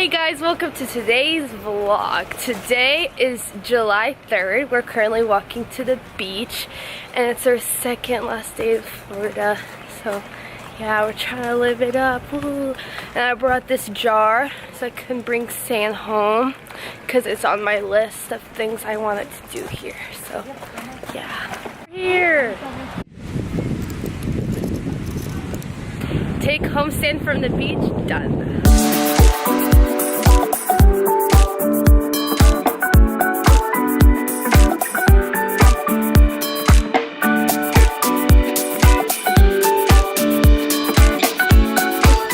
Hey guys, welcome to today's vlog. Today is July 3rd. We're currently walking to the beach and it's our second last day in Florida. So yeah, we're trying to live it up. Woo. And I brought this jar so I can bring sand home because it's on my list of things I wanted to do here. So yeah, here. Take home sand from the beach, done.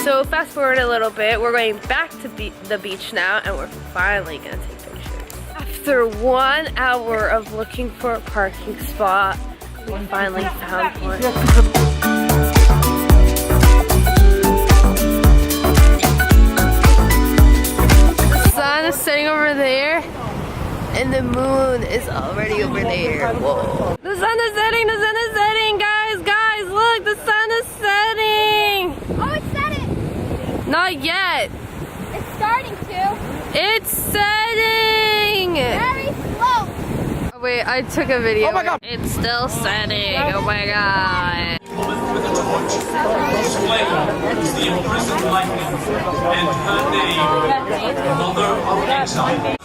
So fast forward a little bit, we're going back to the beach now and we're finally gonna take pictures. After 1 hour of looking for a parking spot, we finally found one. The sun is setting over there and the moon is already over there. Whoa. The sun is setting, guys, look, the sun is setting. Oh, it's setting. Not yet. It's starting to. It's setting. Very slow. Oh, wait, I took a video. Oh my God. It's still setting. Oh my God. The imprisoned lightning and her name, Mother of Exile.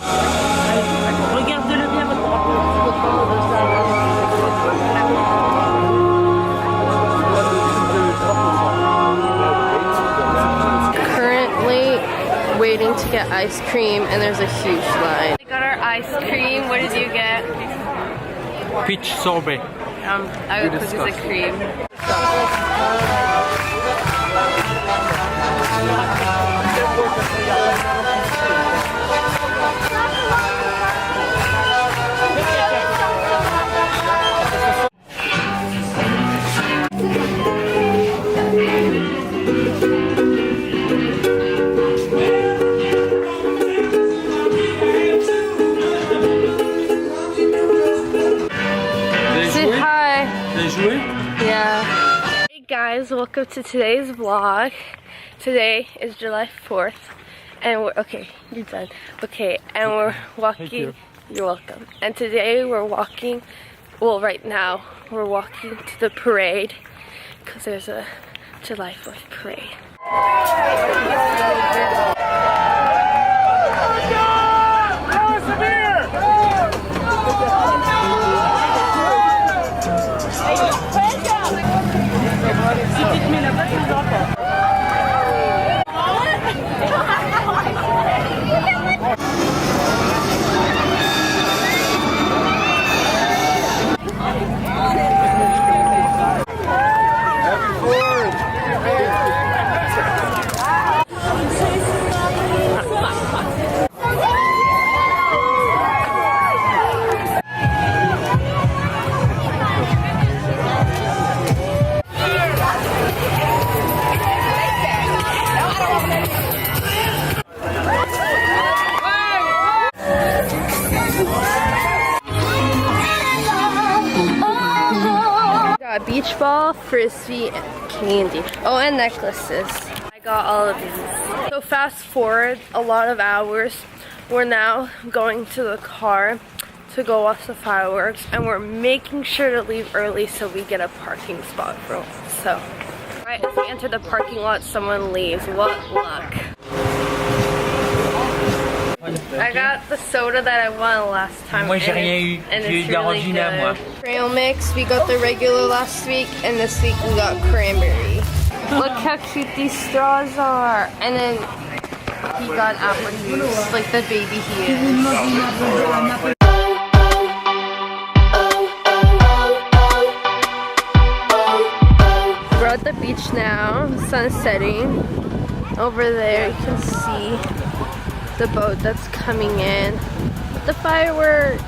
Currently waiting to get ice cream and there's a huge line. We got our ice cream. What did you get? Peach sorbet. I got cookies and cream. Say hi. Yeah. Hey guys, welcome to today's vlog. Today is July 4th and we're okay, you're done. Okay, and we're walking. You're welcome. And today we're walking, well right now we're walking to the parade because there's a July 4th parade. Beach ball, frisbee, and candy. Oh, and necklaces. I got all of these. So fast forward a lot of hours. We're now going to the car to go watch the fireworks and we're making sure to leave early so we get a parking spot for once. So, right as we enter the parking lot, someone leaves. What luck. I got the soda that I won last time. Moi j'ai rien eu, j'ai eu de l'orangina moi. Trail mix, we got the regular last week and this week we got cranberry. Look how cute these straws are. And then he got apple juice, like the baby he is. We're at the beach now, the sun's setting. Over there you can see the boat that's coming in with the fireworks.